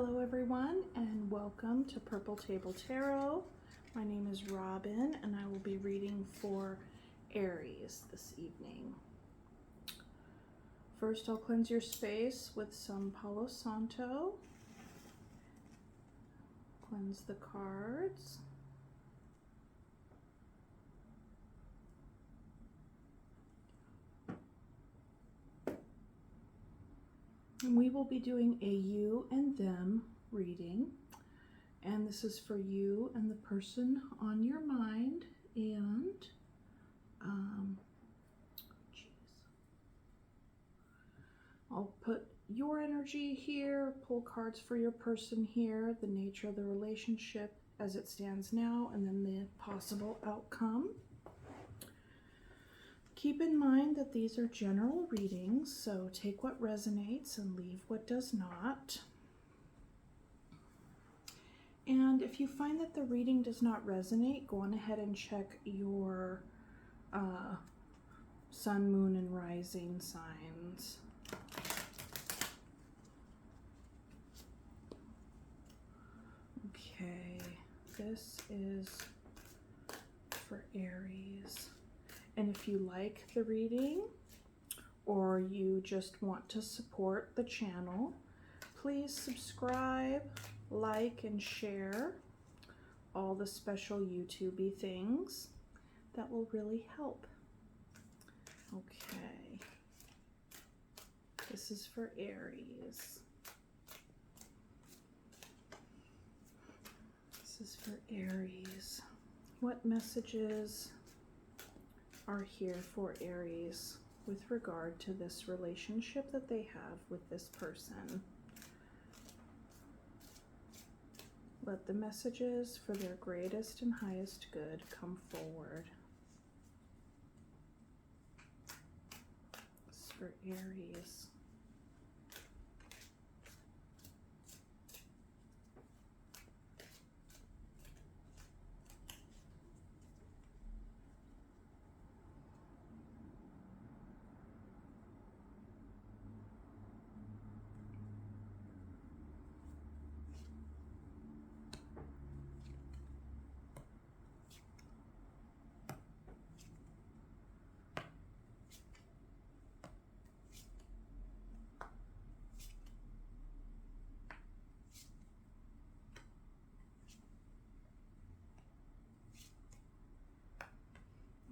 Hello everyone and welcome to Purple Table Tarot. My name is Robin and I will be reading for Aries this evening. First I'll cleanse your space with some Palo Santo. Cleanse the cards. And we will be doing a you and them reading. And this is for you and the person on your mind. And, I'll put your energy here, pull cards for your person here, the nature of the relationship as it stands now, and then the possible outcome. Keep in mind that these are general readings, so take what resonates and leave what does not. And if you find that the reading does not resonate, go on ahead and check your sun, moon, and rising signs. Okay, this is for Aries. And if you like the reading or you just want to support the channel, please subscribe, like, and share all the special YouTube-y things. That will really help. Okay. This is for Aries. This is for Aries. What messages are here for Aries with regard to this relationship that they have with this person? Let the messages for their greatest and highest good come forward. This is for Aries.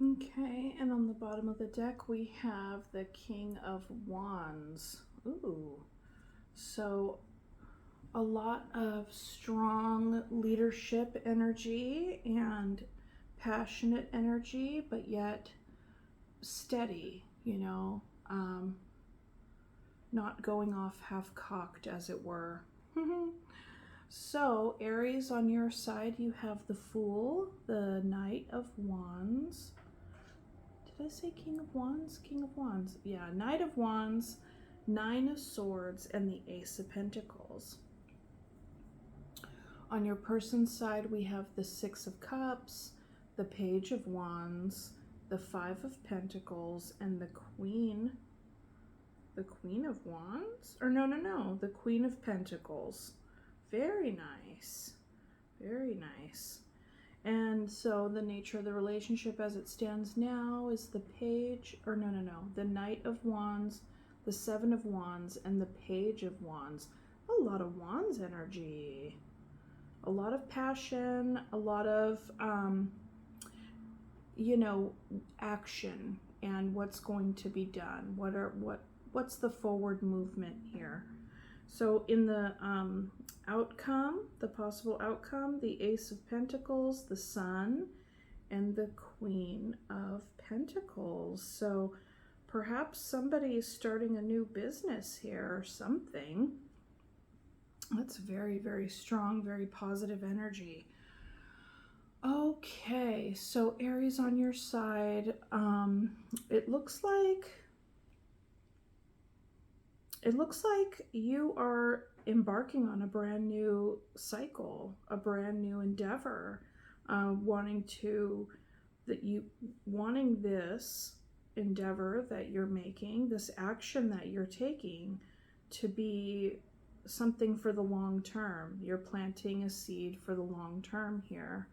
Okay, and on the bottom of the deck we have the King of Wands. Ooh, so a lot of strong leadership energy and passionate energy, but yet steady, you know, not going off half-cocked, as it were. So, Aries, on your side, you have the Fool, the Knight of Wands. Did I say King of Wands? King of Wands. Yeah, Knight of Wands, Nine of Swords, and the Ace of Pentacles. On your person's side, we have the Six of Cups, the Page of Wands, the Five of Pentacles, and the Queen of Wands? Or no, the Queen of Pentacles. Very nice. Very nice. And so the nature of the relationship as it stands now is the Page, or the Knight of Wands, the Seven of Wands, and the Page of Wands. A lot of Wands energy. A lot of passion, a lot of, action and what's going to be done. What's the forward movement here? So in the outcome, the possible outcome, the Ace of Pentacles, the Sun, and the Queen of Pentacles. So perhaps somebody is starting a new business here or something. That's very, very strong, very positive energy. Okay, so Aries, on your side, it looks like you are embarking on a brand new cycle, a brand new endeavor, wanting this endeavor that you're making, this action that you're taking, to be something for the long term. You're planting a seed for the long term here.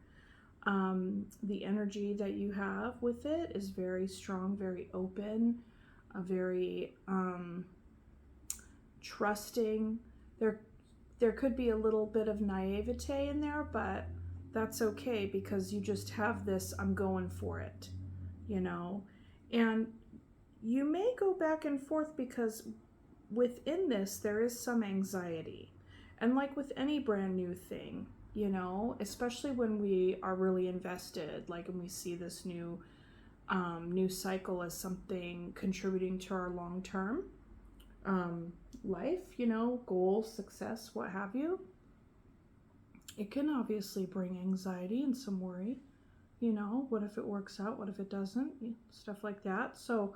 The energy that you have with it is very strong, very open, very trusting. There could be a little bit of naivete in there, but that's okay because you just have this, I'm going for it, you know. And you may go back and forth because within this there is some anxiety. And like with any brand new thing, you know, especially when we are really invested, like when we see this new cycle as something contributing to our long-term life, you know, goals, success, what have you, it can obviously bring anxiety and some worry. You know, what if it works out? What if it doesn't? Stuff like that. So,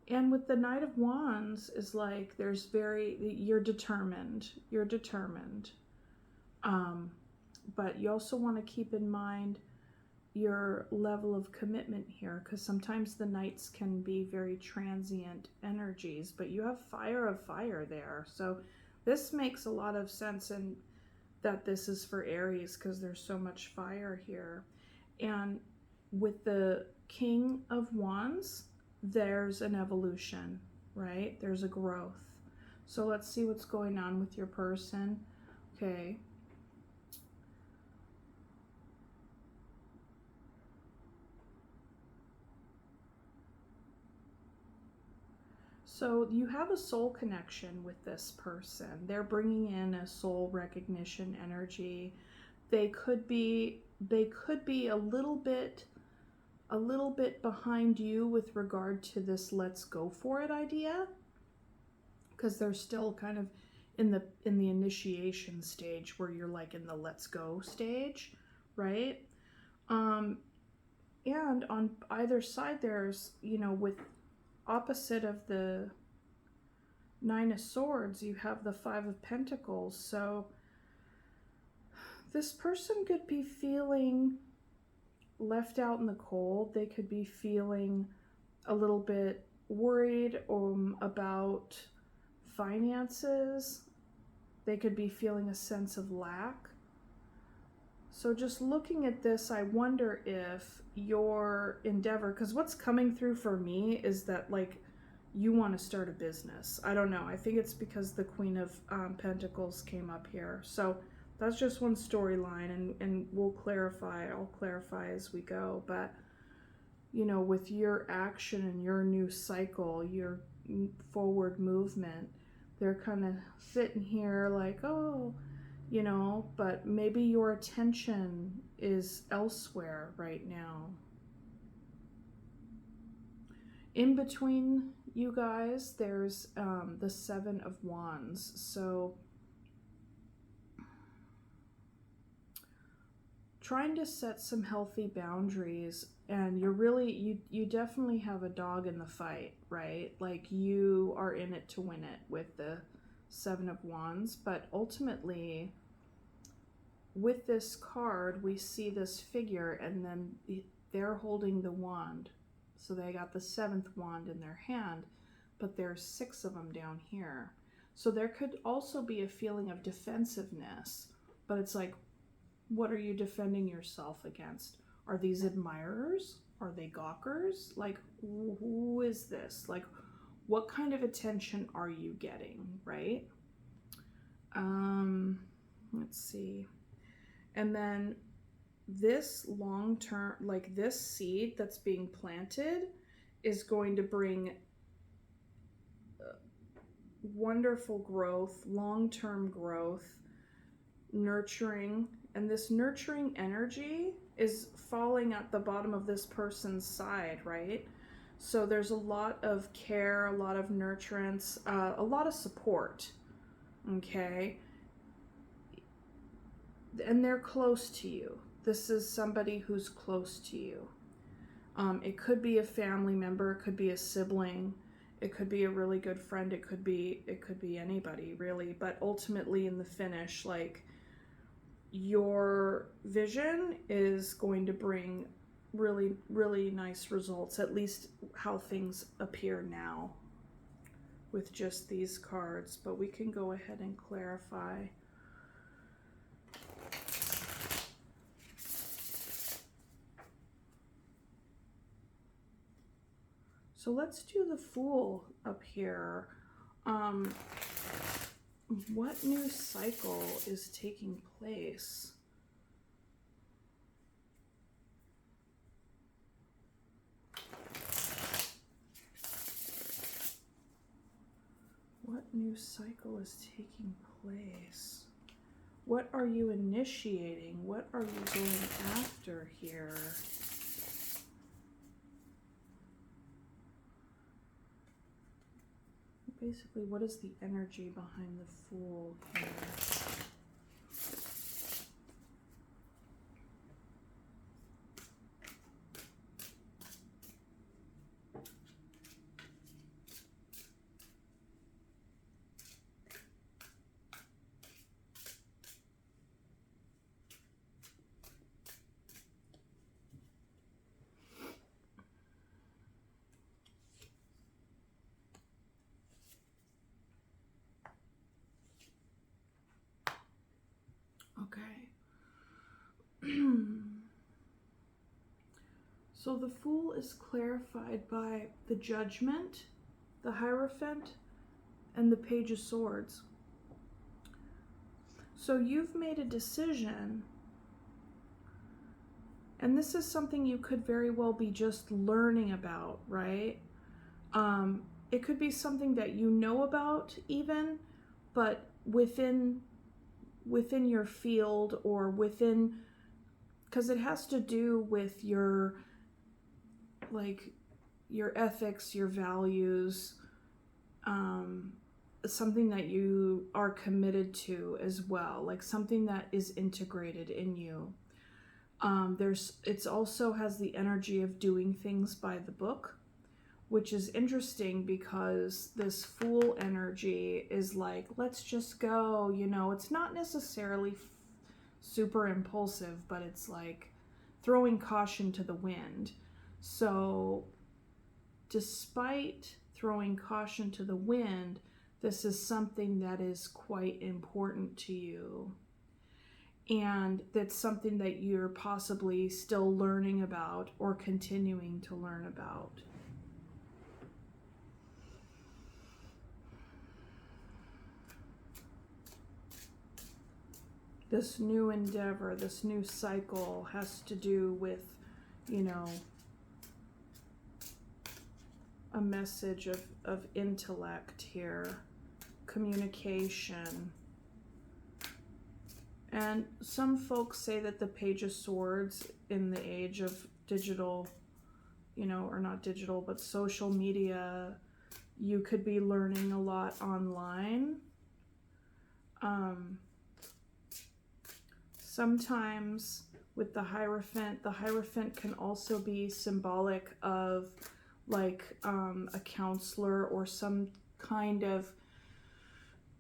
and with the Knight of Wands is like, you're determined. But you also want to keep in mind your level of commitment here, because sometimes the Knights can be very transient energies, but you have fire of fire there. So this makes a lot of sense, and that this is for Aries because there's so much fire here. And with the King of Wands, there's an evolution, right? There's a growth. So let's see what's going on with your person. Okay. So you have a soul connection with this person. They're bringing in a soul recognition energy. They could be a little bit behind you with regard to this let's go for it idea, because they're still kind of in the initiation stage where you're like in the let's go stage, right? And on either side there's, you know, with opposite of the Nine of Swords, you have the Five of Pentacles. So this person could be feeling left out in the cold. They could be feeling a little bit worried about finances. They could be feeling a sense of lack. So just looking at this, I wonder if your endeavor, because what's coming through for me is that like you want to start a business. I don't know. I think it's because the Queen of Pentacles came up here. So that's just one storyline, and we'll clarify. I'll clarify as we go. But, you know, with your action and your new cycle, your forward movement, they're kind of sitting here like, oh, you know, but maybe your attention is elsewhere right now. In between you guys, there's the Seven of Wands. So trying to set some healthy boundaries, and you definitely have a dog in the fight, right? Like you are in it to win it with the Seven of Wands, but ultimately with this card we see this figure, and then they're holding the wand. So they got the seventh wand in their hand, but there's 6 of them down here. So there could also be a feeling of defensiveness, but it's like, what are you defending yourself against? Are these admirers? Are they gawkers? Like, who is this? Like, what kind of attention are you getting, right? Let's see. And then this long term, like this seed that's being planted is going to bring wonderful growth, long-term growth, nurturing, and this nurturing energy is falling at the bottom of this person's side, right? So there's a lot of care, a lot of nurturance, a lot of support, okay? And they're close to you. This is somebody who's close to you. It could be a family member, it could be a sibling, it could be a really good friend, it could be anybody really, but ultimately in the finish, like, your vision is going to bring really, really nice results, at least how things appear now. with just these cards, but we can go ahead and clarify. So let's do the Fool up here. What new cycle is taking place? What new cycle is taking place? What are you initiating? What are you going after here? Basically, what is the energy behind the Fool here? Okay. So the Fool is clarified by the Judgment, the Hierophant, and the Page of Swords. So you've made a decision, and this is something you could very well be just learning about, right? It could be something that you know about even, but within your field, or within, because it has to do with your, like, your ethics, your values, something that you are committed to as well, like something that is integrated in you. It's also has the energy of doing things by the book, which is interesting because this Fool energy is like, let's just go, you know, it's not necessarily super impulsive, but it's like throwing caution to the wind. So despite throwing caution to the wind, this is something that is quite important to you. And that's something that you're possibly still learning about or continuing to learn about. This new endeavor, this new cycle has to do with, you know, a message of intellect here, communication. And some folks say that the Page of Swords in the age of digital, you know, or not digital, but social media, you could be learning a lot online. Sometimes with the Hierophant can also be symbolic of like a counselor or some kind of,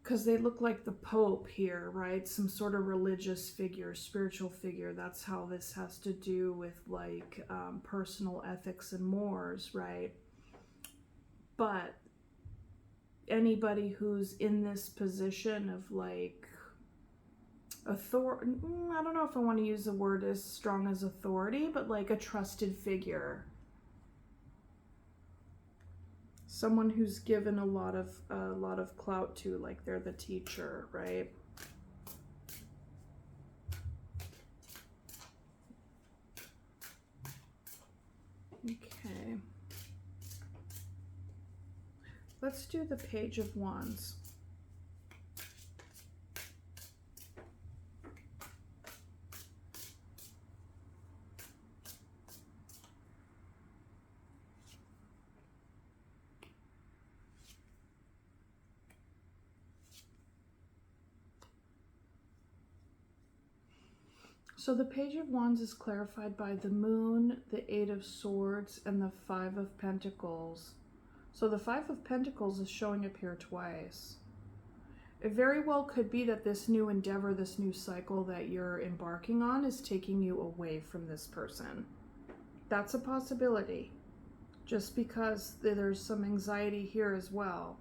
because they look like the Pope here, right? Some sort of religious figure, spiritual figure. That's how this has to do with like personal ethics and mores, right? But anybody who's in this position of like authority, I don't know if I want to use the word as strong as authority, but like a trusted figure. Someone who's given a lot of clout to, like they're the teacher, right? Okay. Let's do the Page of Wands. So the Page of Wands is clarified by the Moon, the Eight of Swords, and the Five of Pentacles. So the Five of Pentacles is showing up here twice. It very well could be that this new endeavor, this new cycle that you're embarking on is taking you away from this person. That's a possibility, just because there's some anxiety here as well.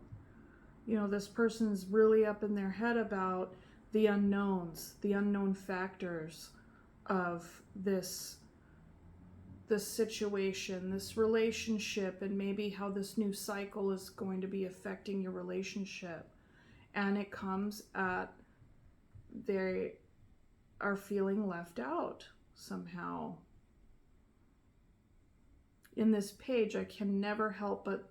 You know, this person's really up in their head about the unknowns, the unknown factors of this situation, this relationship, and maybe how this new cycle is going to be affecting your relationship. And it comes at they are feeling left out somehow. In this page, I can never help but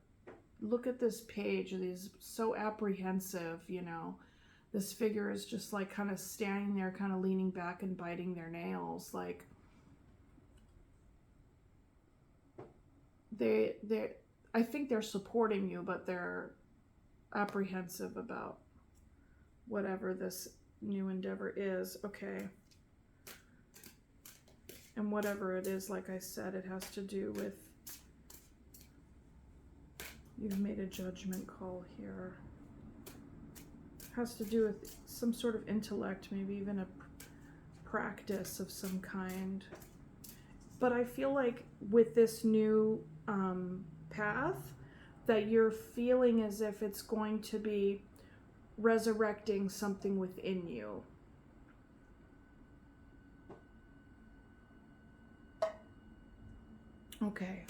look at this page. It is so apprehensive, you know. This figure is just like kind of standing there, kind of leaning back and biting their nails. Like I think they're supporting you, but they're apprehensive about whatever this new endeavor is. Okay. And whatever it is, like I said, it has to do with, you've made a judgment call here. It has to do with some sort of intellect, maybe even a practice of some kind. But I feel like with this new path, that you're feeling as if it's going to be resurrecting something within you. Okay.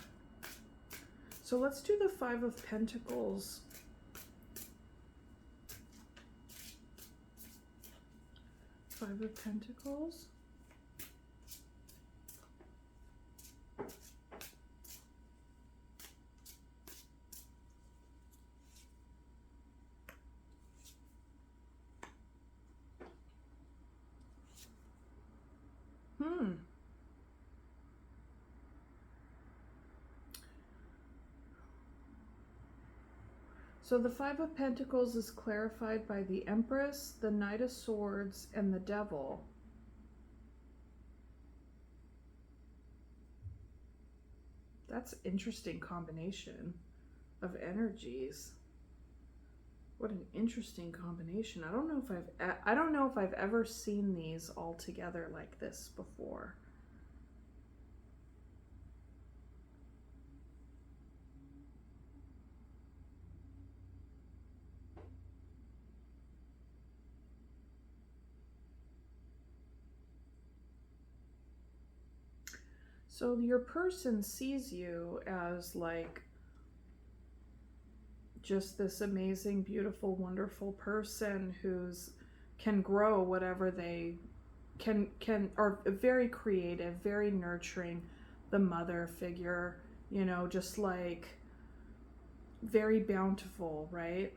So let's do the Five of Pentacles. Five of Pentacles. So the Five of Pentacles is clarified by the Empress, the Knight of Swords, and the Devil. That's an interesting combination of energies. What an interesting combination. I don't know if I've ever seen these all together like this before. So your person sees you as like just this amazing, beautiful, wonderful person who's can grow whatever they can are very creative, very nurturing, the mother figure, you know, just like very bountiful, right?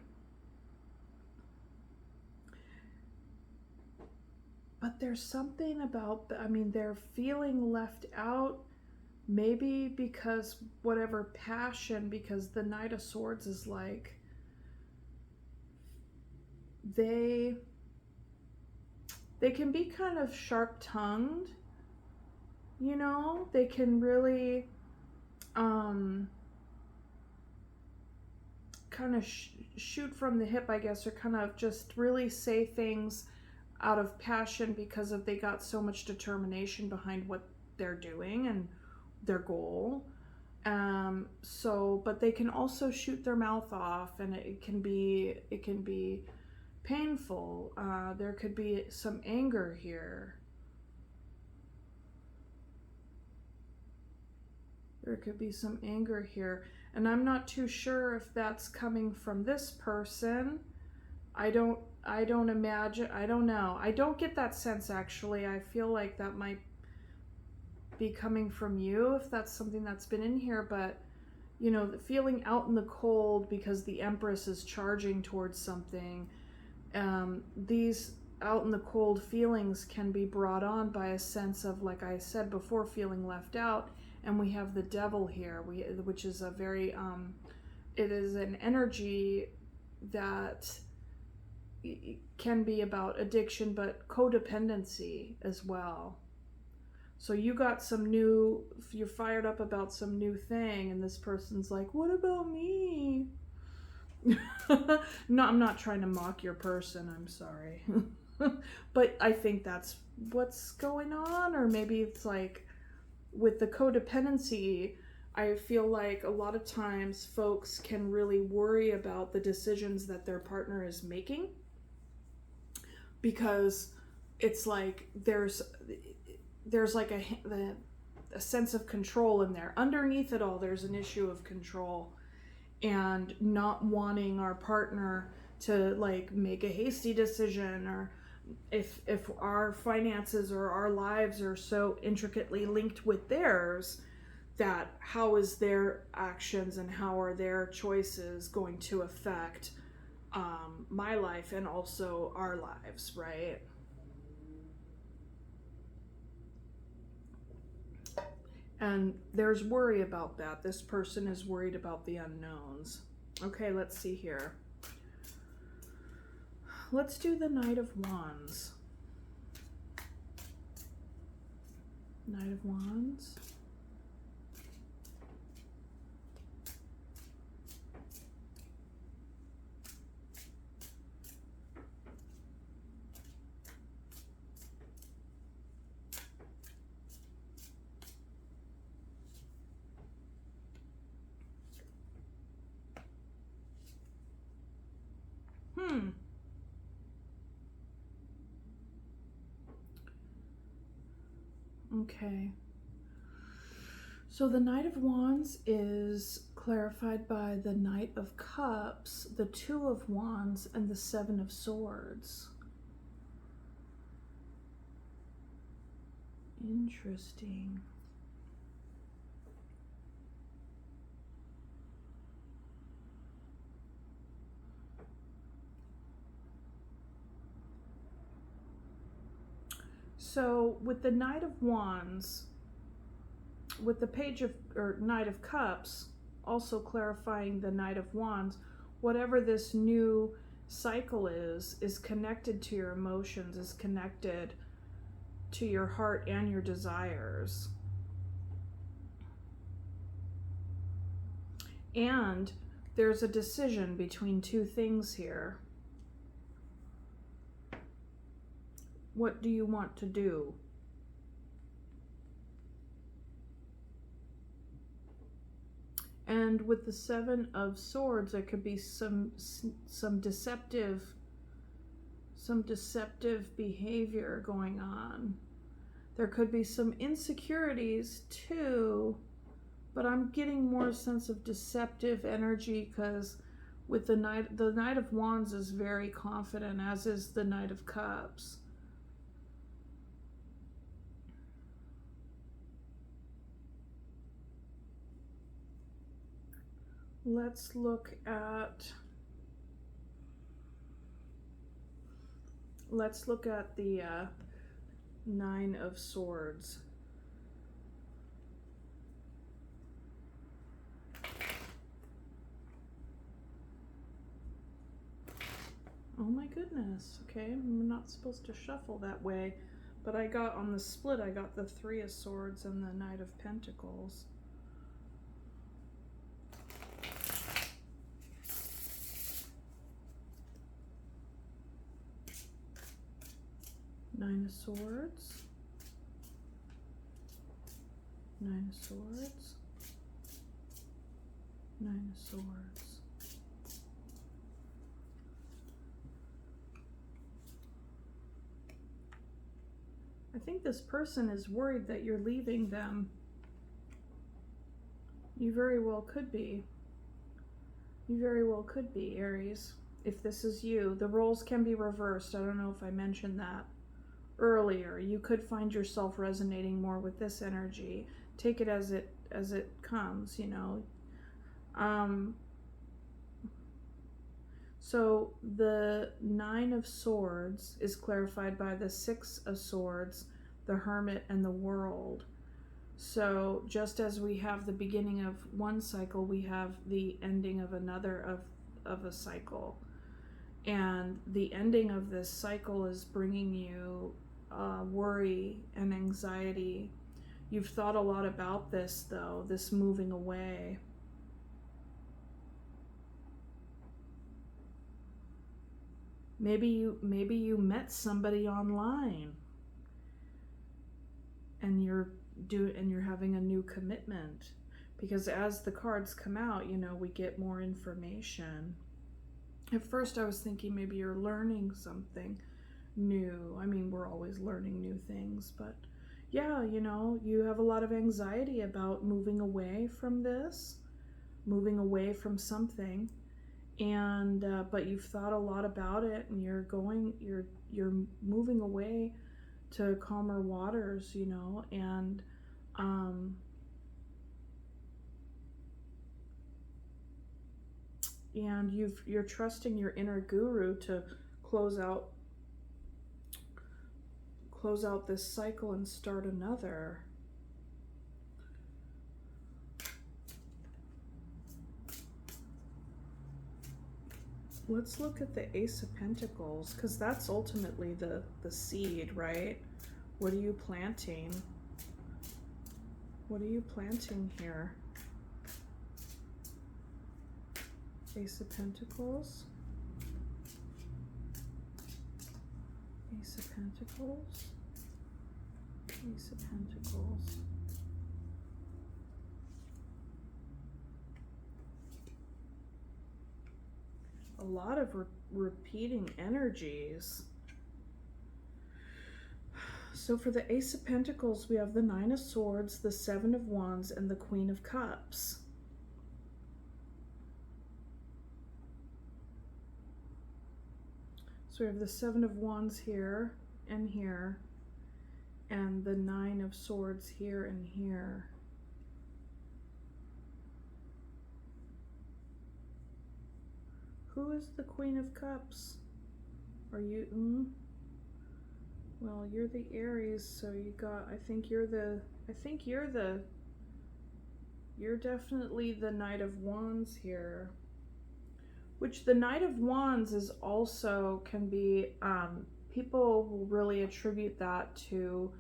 But there's something about, I mean, they're feeling left out. Maybe because whatever passion, because the Knight of Swords is like, they can be kind of sharp-tongued, you know? They can really kind of shoot from the hip, I guess, or kind of just really say things out of passion because they got so much determination behind what they're doing and their goal. But they can also shoot their mouth off, and it can be painful. There could be some anger here. There could be some anger here, and I'm not too sure if that's coming from this person. I don't imagine, I don't know. I don't get that sense, actually. I feel like that might be coming from you if that's something that's been in here, but you know, the feeling out in the cold because the Empress is charging towards something. These out in the cold feelings can be brought on by a sense of, like I said before, feeling left out. And we have the Devil here, which is a very it is an energy that can be about addiction, but codependency as well. So you got you're fired up about some new thing, and this person's like, what about me? No, I'm not trying to mock your person, I'm sorry. But I think that's what's going on, or maybe it's like with the codependency, I feel like a lot of times folks can really worry about the decisions that their partner is making, because it's like there's like a sense of control in there. Underneath it all, there's an issue of control and not wanting our partner to like make a hasty decision, or if our finances or our lives are so intricately linked with theirs, that how is their actions and how are their choices going to affect my life and also our lives, right? And there's worry about that. This person is worried about the unknowns. Okay, let's see here. Let's do the Knight of Wands. Knight of Wands. Okay. So the Knight of Wands is clarified by the Knight of Cups, the Two of Wands, and the Seven of Swords. Interesting. So with the Knight of Wands, with the Page of, or Knight of Cups, also clarifying the Knight of Wands, whatever this new cycle is connected to your emotions, is connected to your heart and your desires. And there's a decision between two things here. What do you want to do? And with the Seven of Swords, there could be some deceptive behavior going on. There could be some insecurities too, but I'm getting more sense of deceptive energy, because with the Knight of Wands is very confident, as is the Knight of Cups. Let's look at the Nine of Swords. Oh my goodness. Okay, I'm not supposed to shuffle that way, but I got on the split, I got the Three of Swords and the Knight of Pentacles. Nine of Swords, Nine of Swords, Nine of Swords. I think this person is worried that you're leaving them. You very well could be. You very well could be, Aries. If this is you, the roles can be reversed. I don't know if I mentioned that earlier. You could find yourself resonating more with this energy. Take it as it comes, you know. So the Nine of Swords is clarified by the Six of Swords, the Hermit, and the World. So just as we have the beginning of one cycle, we have the ending of another of a cycle. And the ending of this cycle is bringing you worry and anxiety. You've thought a lot about this, though, this moving away. Maybe you met somebody online, and you're having a new commitment. because as the cards come out, you know, we get more information. At first I was thinking maybe you're learning something new. I mean, we're always learning new things, but yeah, you know, you have a lot of anxiety about moving away from this, moving away from something, and but you've thought a lot about it, and you're moving away to calmer waters, you know, um and you're trusting your inner guru to close out this cycle and start another. Let's look at the Ace of Pentacles, because that's ultimately the seed, right? What are you planting? What are you planting here? Ace of Pentacles. Ace of Pentacles. Ace of Pentacles. A lot of repeating energies. So for the Ace of Pentacles, we have the Nine of Swords, the Seven of Wands, and the Queen of Cups. So we have the Seven of Wands here and here, and the Nine of Swords here and here. Who is the Queen of Cups? Are you, well, you're the Aries, so you got, you're definitely the Knight of Wands here. Which the Knight of Wands is also, can be, people will really attribute that to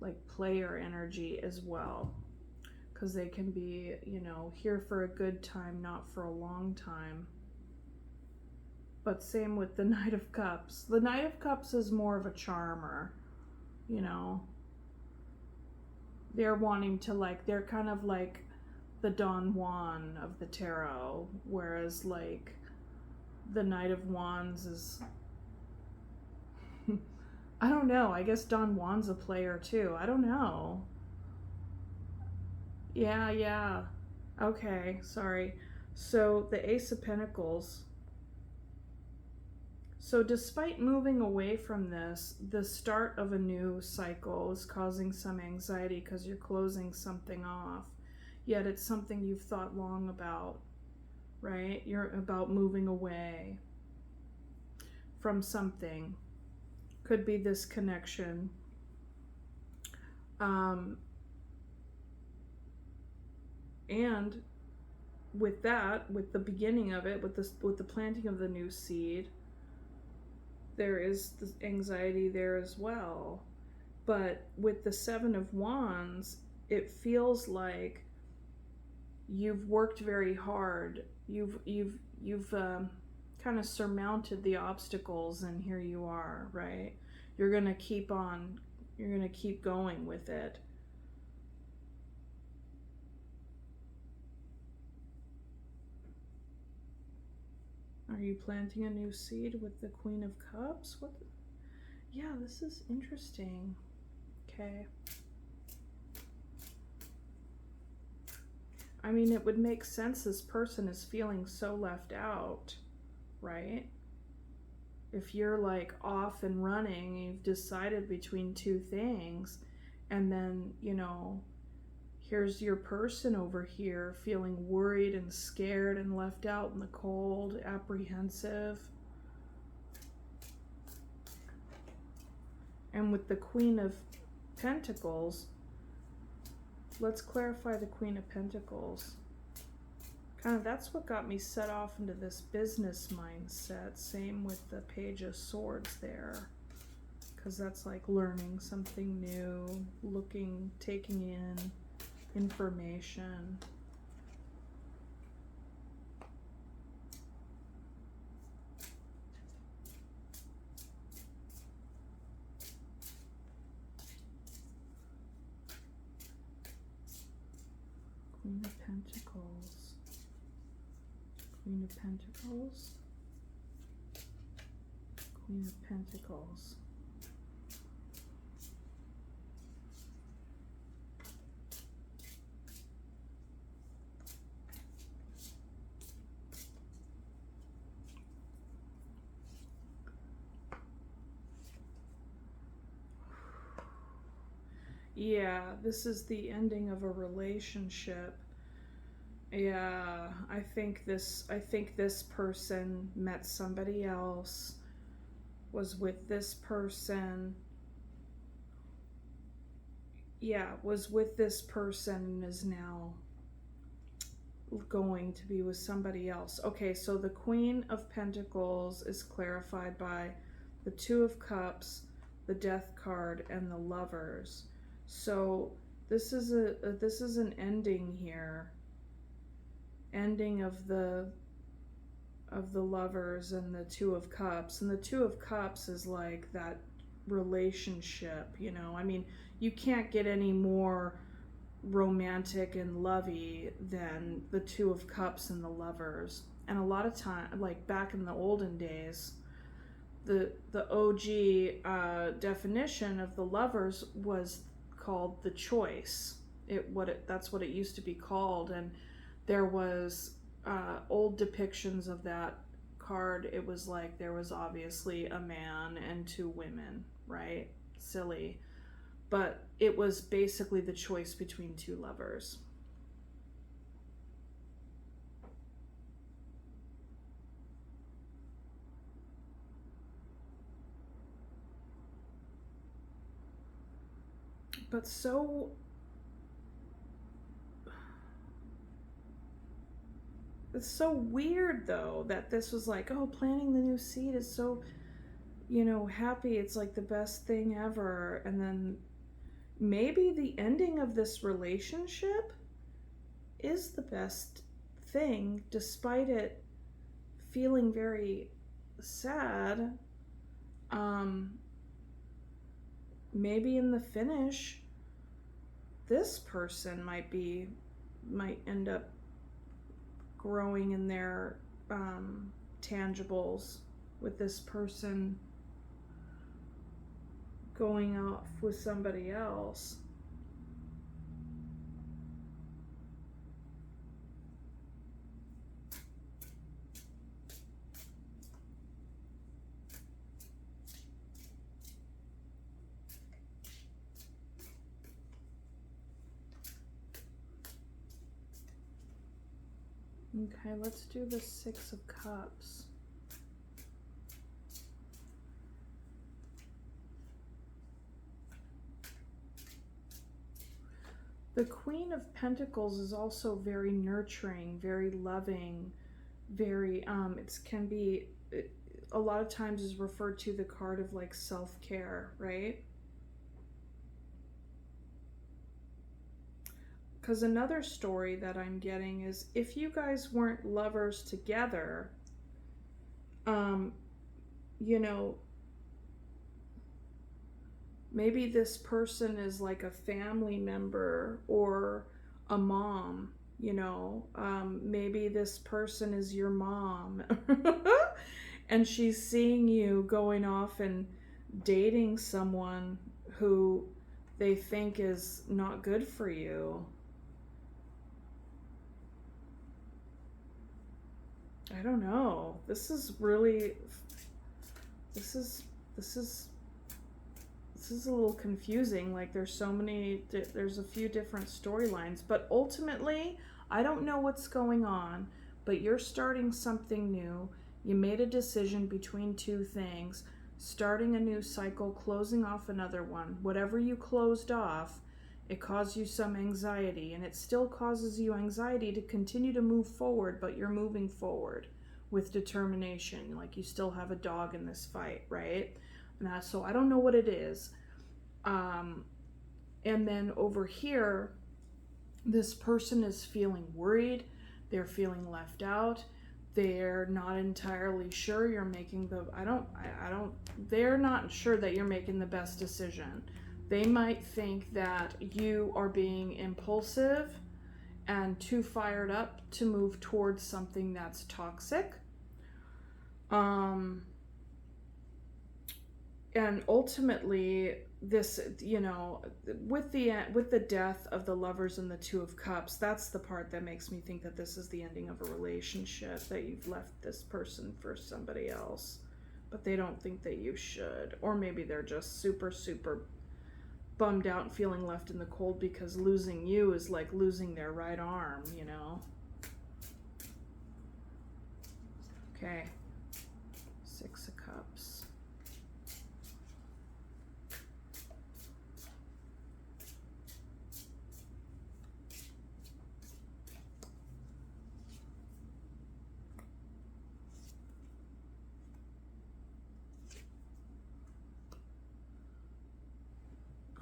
like player energy as well. Because they can be, you know, here for a good time, not for a long time. But same with the Knight of Cups. The Knight of Cups is more of a charmer, you know. They're wanting to, like, they're kind of like the Don Juan of the tarot, whereas like the Knight of Wands is I don't know, I guess Don Juan's a player too. I don't know. Yeah. Okay, sorry. So the Ace of Pentacles. So despite moving away from this, the start of a new cycle is causing some anxiety because you're closing something off. Yet it's something you've thought long about, right? You're about moving away from something. Could be this connection. And with that, with the beginning of it, with the planting of the new seed, there is the anxiety there as well. But with the Seven of Wands, it feels like you've worked very hard. You've kind of surmounted the obstacles, and here you are, right? You're gonna keep on. You're gonna keep going with it. Are you planting a new seed with the Queen of Cups? What? Yeah, this is interesting. Okay. I mean, it would make sense this person is feeling so left out, right? If you're like off and running, you've decided between two things, and then, you know, here's your person over here feeling worried and scared and left out in the cold, apprehensive. And with the Queen of Pentacles, let's clarify the Queen of Pentacles. Kind of, that's what got me set off into this business mindset. Same with the Page of Swords there. Because that's like learning something new, looking, taking in information. Queen of Pentacles. Queen of Pentacles. Queen of Pentacles. Yeah, this is the ending of a relationship. Yeah, I think this person met somebody else, was with this person. Yeah, was with this person and is now going to be with somebody else. Okay, so the Queen of Pentacles is clarified by the Two of Cups, the Death card, and the Lovers. So this is an ending here. Ending of the Lovers and the Two of Cups. And the Two of Cups is like that relationship, you know. I mean, you can't get any more romantic and lovey than the Two of Cups and the Lovers. And a lot of time, like back in the olden days, the OG definition of the Lovers was called the Choice. That's what it used to be called. And there was old depictions of that card. It was like there was obviously a man and two women, right? Silly. But it was basically the choice between two lovers. But so... it's so weird, though, that this was like, oh, planting the new seed is so, you know, happy. It's like the best thing ever. And then maybe the ending of this relationship is the best thing, despite it feeling very sad. Maybe in the finish, this person might end up growing in their tangibles, with this person going off with somebody else. Okay, let's do the Six of Cups. The Queen of Pentacles is also very nurturing, very loving, very, it can be, a lot of times is referred to the card of like self-care, right? Because another story that I'm getting is if you guys weren't lovers together, you know, maybe this person is like a family member or a mom, you know. Maybe this person is your mom and she's seeing you going off and dating someone who they think is not good for you. I don't know. This is really, this is a little confusing. Like there's a few different storylines, but ultimately, I don't know what's going on, but you're starting something new. You made a decision between two things, starting a new cycle, closing off another one. Whatever you closed off, it caused you some anxiety, and it still causes you anxiety to continue to move forward, but you're moving forward with determination. Like you still have a dog in this fight, right? So I don't know what it is. And then over here, this person is feeling worried. They're feeling left out. They're not entirely sure you're making they're not sure that you're making the best decision. They might think that you are being impulsive and too fired up to move towards something that's toxic. And ultimately, this, you know, with the death of the Lovers and the Two of Cups, that's the part that makes me think that this is the ending of a relationship, that you've left this person for somebody else, but they don't think that you should. Or maybe they're just super, super bummed out and feeling left in the cold, because losing you is like losing their right arm, you know? Okay. Six of Cups.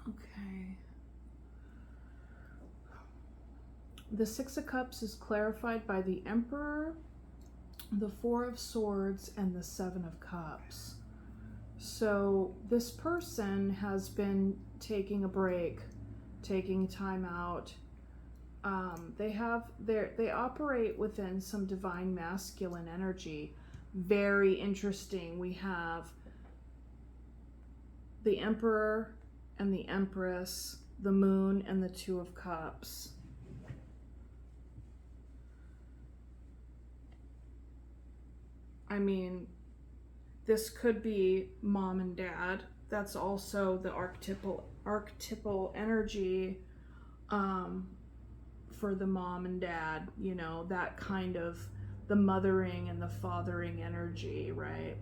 Okay. The Six of Cups is clarified by the Emperor, the Four of Swords, and the Seven of Cups. So this person has been taking a break, taking time out. They operate within some divine masculine energy. Very interesting. We have the Emperor and the Empress, the Moon, and the Two of Cups. I mean, this could be mom and dad. That's also the archetypal energy for the mom and dad, you know, that kind of the mothering and the fathering energy, right?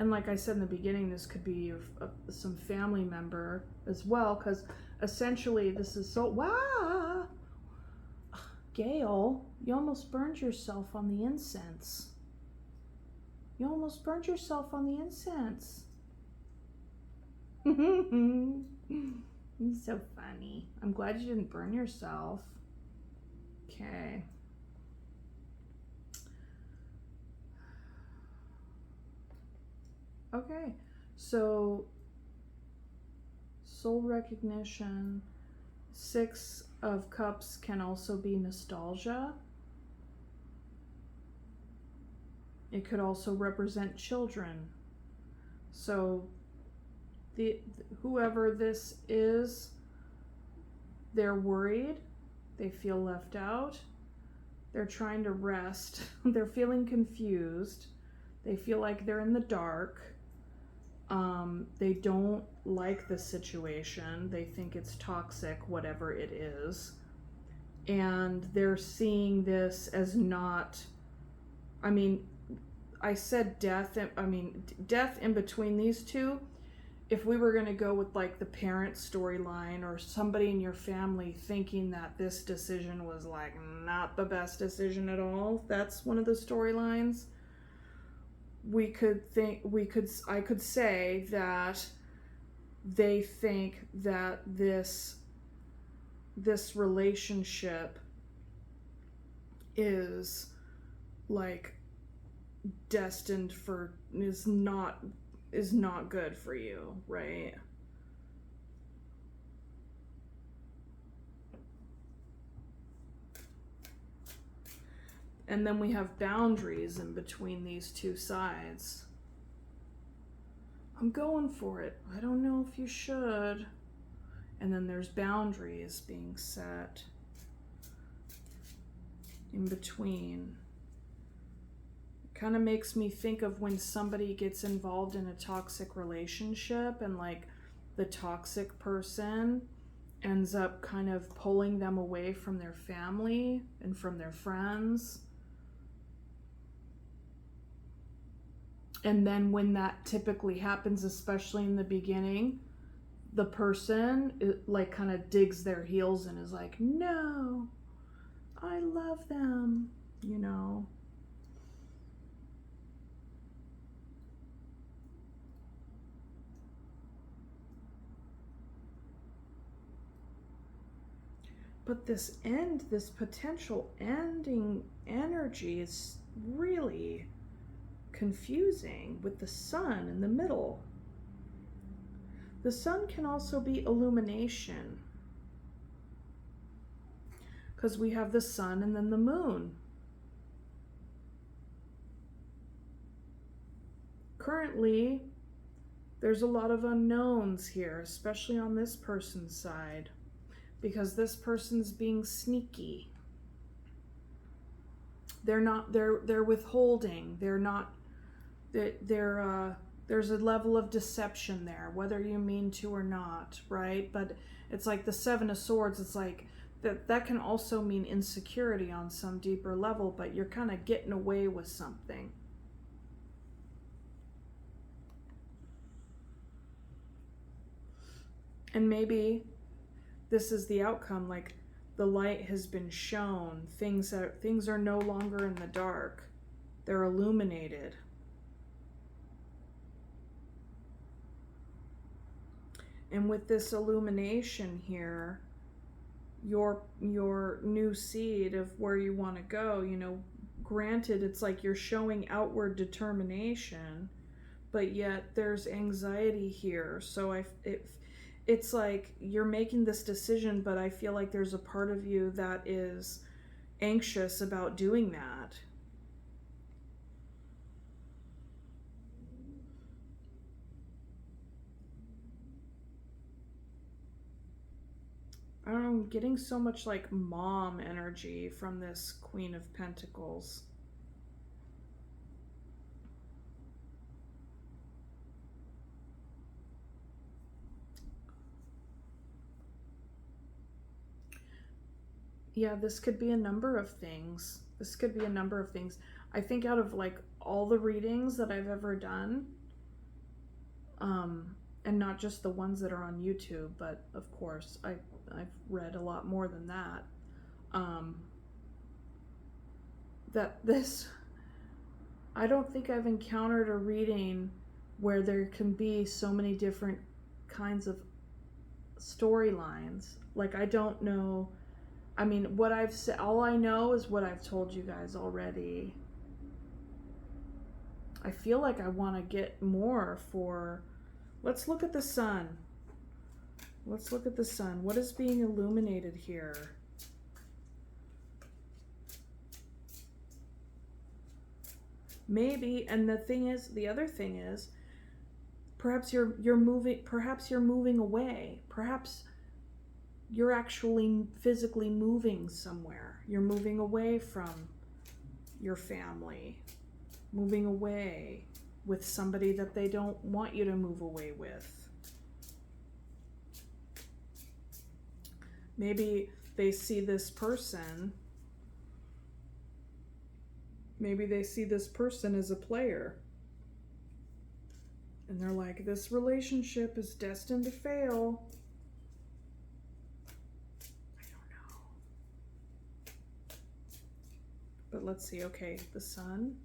And like I said in the beginning, this could be some family member as well, because essentially this is so, wow, Gail, you almost burned yourself on the incense. You almost burned yourself on the incense. You're so funny. I'm glad you didn't burn yourself. Okay. Okay, so soul recognition. Six of Cups can also be nostalgia. It could also represent children. So whoever this is, they're worried, they feel left out, they're trying to rest, they're feeling confused, they feel like they're in the dark. They don't like the situation. They think it's toxic, whatever it is. And they're seeing this as not, I mean, I said death, death in between these two. If we were going to go with like the parent storyline, or somebody in your family thinking that this decision was like not the best decision at all, that's one of the storylines. I could say that they think that this relationship is like destined for, is not good for you, right? And then we have boundaries in between these two sides. I'm going for it. I don't know if you should. And then there's boundaries being set in between. It kind of makes me think of when somebody gets involved in a toxic relationship, and like the toxic person ends up kind of pulling them away from their family and from their friends. And then when that typically happens, especially in the beginning, the person like kind of digs their heels and is like, no, I love them, you know. But this potential ending energy is really confusing with the sun in the middle. The sun can also be illumination, because we have the sun and then the moon. Currently, there's a lot of unknowns here, especially on this person's side, because this person's being sneaky. They're withholding. There's a level of deception there, whether you mean to or not, right? But it's like the Seven of Swords, it's like that can also mean insecurity on some deeper level, but you're kind of getting away with something. And maybe this is the outcome, like the light has been shown, things are no longer in the dark. They're illuminated. And with this illumination here, your new seed of where you want to go, you know, granted, it's like you're showing outward determination, but yet there's anxiety here. So it's like you're making this decision, but I feel like there's a part of you that is anxious about doing that. I don't know, I'm getting so much like mom energy from this Queen of Pentacles. Yeah, this could be a number of things. This could be a number of things. I think out of like all the readings that I've ever done, and not just the ones that are on YouTube, but of course I've read a lot more than that. I don't think I've encountered a reading where there can be so many different kinds of storylines. Like, I don't know. I mean, what I've said, all I know is what I've told you guys already. I feel like I want to get more for. Let's look at the sun. Let's look at the sun. What is being illuminated here? Maybe, and the other thing is, perhaps you're moving away. Perhaps you're actually physically moving somewhere. You're moving away from your family, moving away with somebody that they don't want you to move away with. Maybe they see this person, as a player. And they're like, this relationship is destined to fail. I don't know. But let's see. Okay, the sun.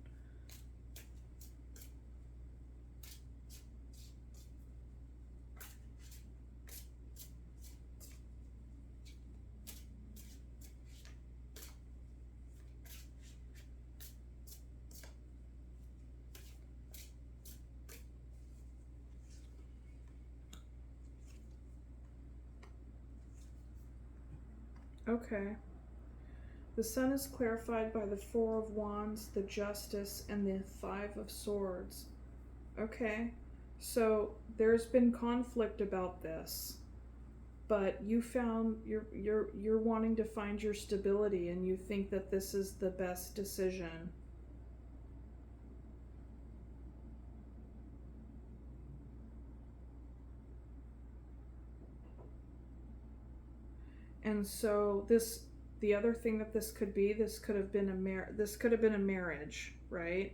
Okay. The sun is clarified by the Four of Wands, the Justice, and the Five of Swords. Okay. So there's been conflict about this, but you found you're wanting to find your stability, and you think that this is the best decision. And so the other thing that this could have been a marriage, right?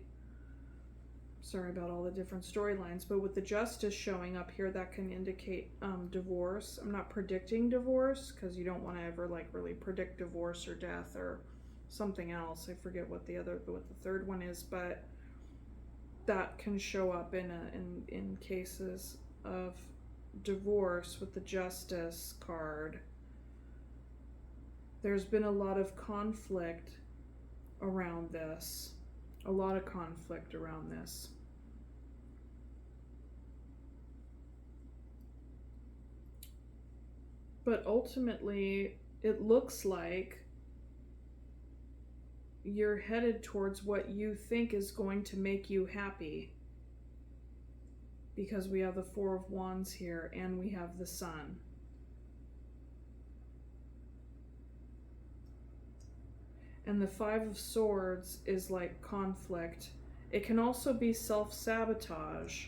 Sorry about all the different storylines, but with the Justice showing up here, that can indicate divorce. I'm not predicting divorce, because you don't want to ever like really predict divorce or death or something else. I forget what the third one is, but that can show up in cases of divorce with the Justice card. There's been a lot of conflict around this. A lot of conflict around this. But ultimately, it looks like you're headed towards what you think is going to make you happy. Because we have the Four of Wands here and we have the Sun. And the Five of Swords is like conflict. It can also be self-sabotage.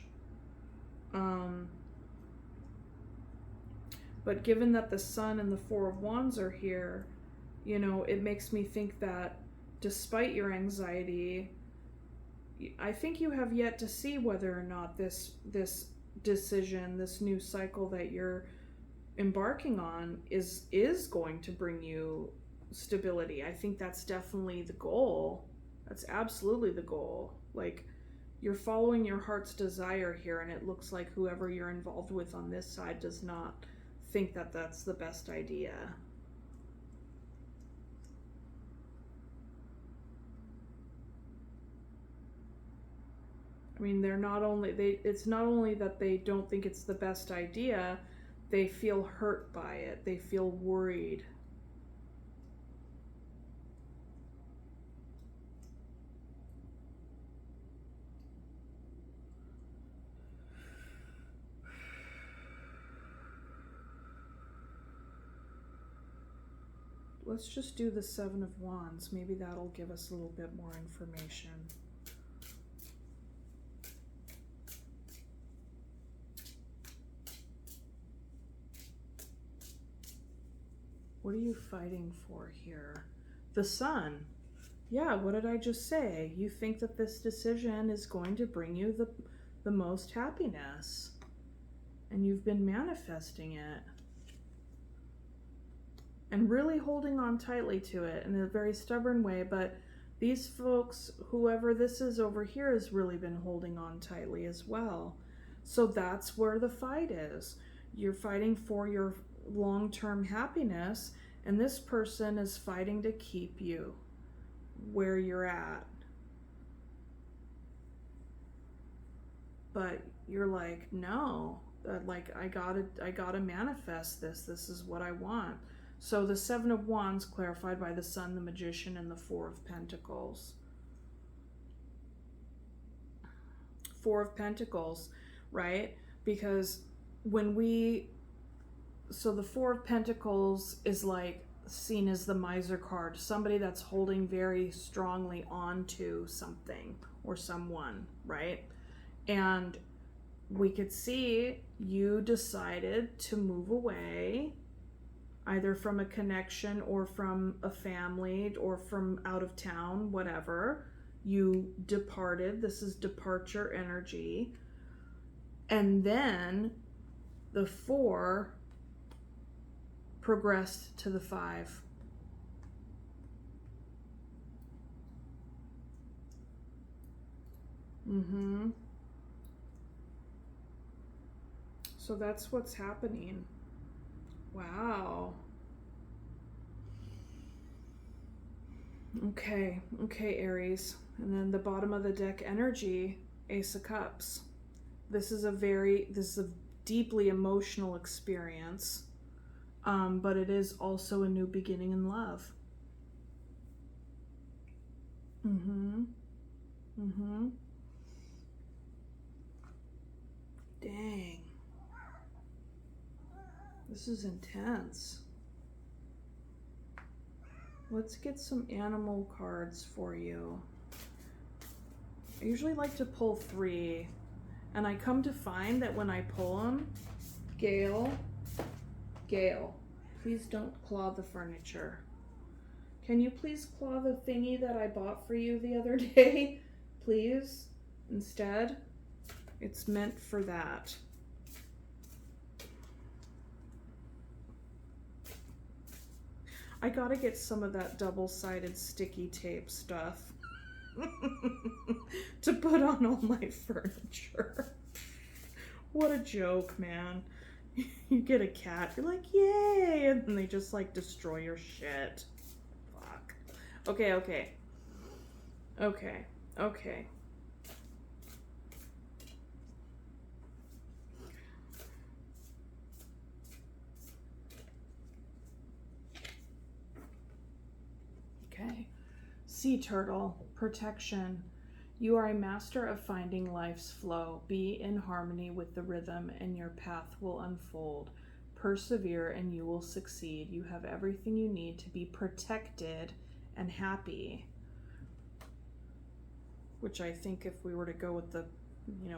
But given that the Sun and the Four of Wands are here, you know, it makes me think that despite your anxiety, I think you have yet to see whether or not this decision, this new cycle that you're embarking on is going to bring you stability. I think that's definitely the goal. That's absolutely the goal. Like, you're following your heart's desire here, and it looks like whoever you're involved with on this side does not think that that's the best idea. I mean, it's not only that they don't think it's the best idea, they feel hurt by it. They feel worried. Let's just do the Seven of Wands. Maybe that'll give us a little bit more information. What are you fighting for here? The Sun. Yeah, what did I just say? You think that this decision is going to bring you the most happiness. And you've been manifesting it. And really holding on tightly to it in a very stubborn way. But these folks, whoever this is over here, has really been holding on tightly as well. So that's where the fight is. You're fighting for your long-term happiness, and this person is fighting to keep you where you're at. But you're like, no, like I gotta manifest this. This is what I want. So the Seven of Wands clarified by the Sun, the Magician, and the Four of Pentacles. Four of Pentacles, right? Because so the Four of Pentacles is like seen as the miser card, somebody that's holding very strongly onto something or someone, right? And we could see you decided to move away, either from a connection or from a family or from out of town, whatever. You departed. This is departure energy. And then the Four progressed to the Five. So that's what's happening. Wow. Okay, Aries. And then the bottom of the deck energy, Ace of Cups. This is a deeply emotional experience. But it is also a new beginning in love. Dang. This is intense. Let's get some animal cards for you. I usually like to pull 3, and I come to find that when I pull them, Gail, please don't claw the furniture. Can you please claw the thingy that I bought for you the other day? Please? Instead, it's meant for that. I gotta get some of that double-sided sticky tape stuff to put on all my furniture. What a joke, man. You get a cat, you're like, yay, and then they just like destroy your shit. Fuck. Okay. Sea turtle, protection. You are a master of finding life's flow. Be in harmony with the rhythm and your path will unfold. Persevere and you will succeed. You have everything you need to be protected and happy. Which I think if we were to go with the,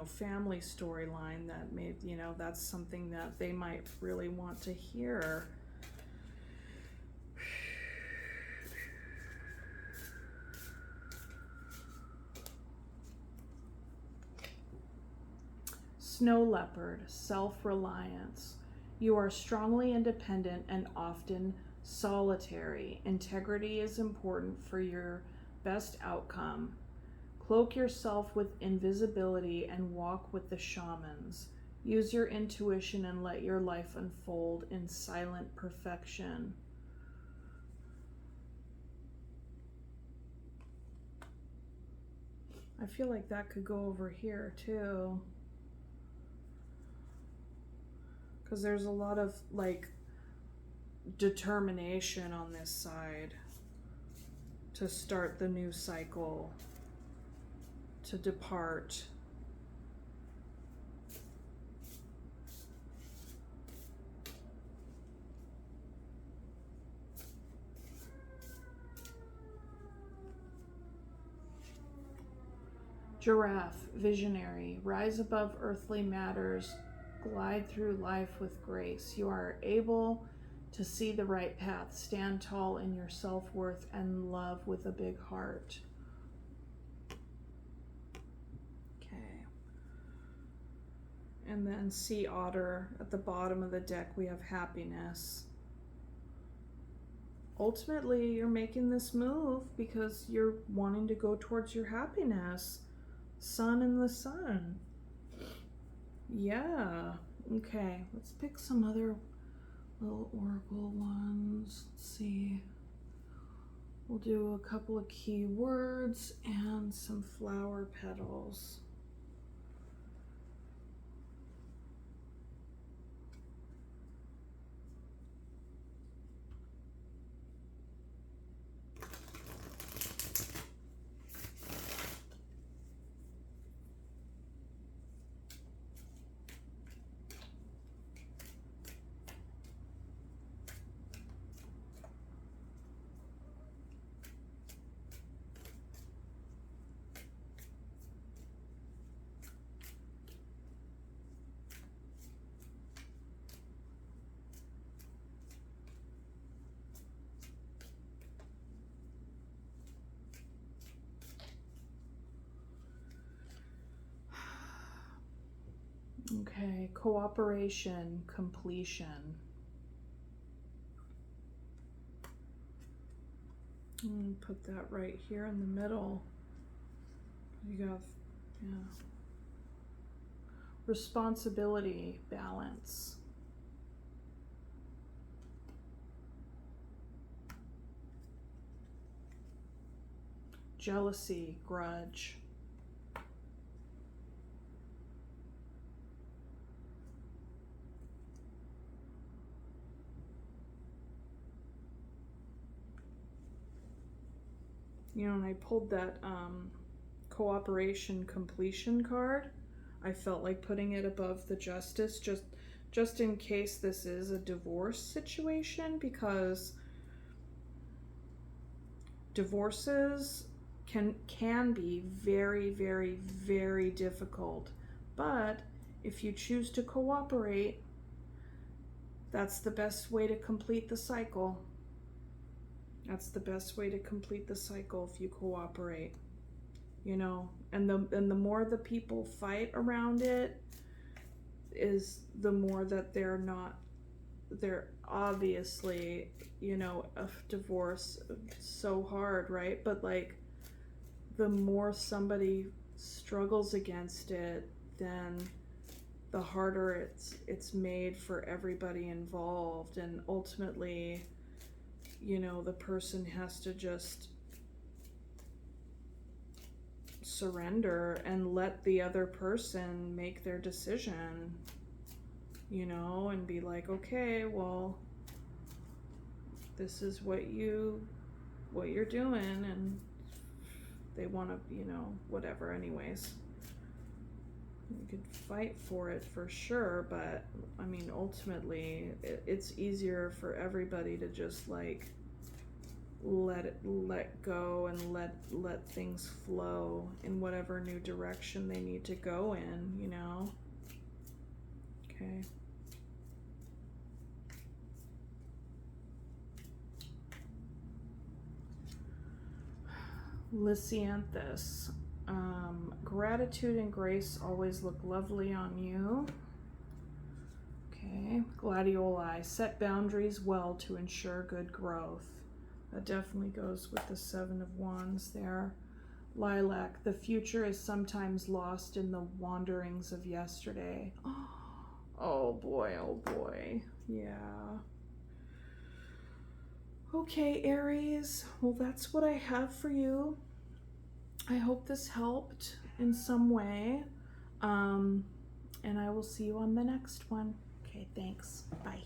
family storyline, that may, that's something that they might really want to hear. Snow leopard, self-reliance. You are strongly independent and often solitary. Integrity is important for your best outcome. Cloak yourself with invisibility and walk with the shamans. Use your intuition and let your life unfold in silent perfection. I feel like that could go over here too. Because there's a lot of determination on this side to start the new cycle, to depart. Giraffe, visionary, rise above earthly matters, glide through life with grace. You are able to see the right path, stand tall in your self-worth, and love with a big heart. Okay. And then sea otter, at the bottom of the deck, we have happiness. Ultimately, you're making this move because you're wanting to go towards your happiness. Sun in the sun. Yeah. Okay, let's pick some other little oracle ones. Let's see. We'll do a couple of key words and some flower petals. Okay, cooperation, completion. Put that right here in the middle. You have, responsibility, balance. Jealousy, grudge. And I pulled that cooperation completion card. I felt like putting it above the justice just in case this is a divorce situation, because divorces can be very, very, very difficult. But if you choose to cooperate, that's the best way to complete the cycle. That's the best way to complete the cycle, if you cooperate, and the more the people fight around it is the more that they're obviously, a divorce so hard, right? But the more somebody struggles against it, then the harder it's made for everybody involved, and ultimately, the person has to just surrender and let the other person make their decision, and be like, okay, well, this is what you're doing, and they want to, you know, whatever. Anyways, you could fight for it for sure, but I mean, ultimately, it's easier for everybody to just like let go and let things flow in whatever new direction they need to go in, you know. Okay. Lysianthus. Gratitude and grace always look lovely on you. Okay. Gladioli. Set boundaries well to ensure good growth. That definitely goes with the 7 of Wands there. Lilac. The future is sometimes lost in the wanderings of yesterday. Oh boy, oh boy. Yeah. Okay, Aries. Well, that's what I have for you. I hope this helped in some way. And I will see you on the next one. Okay, thanks. Bye.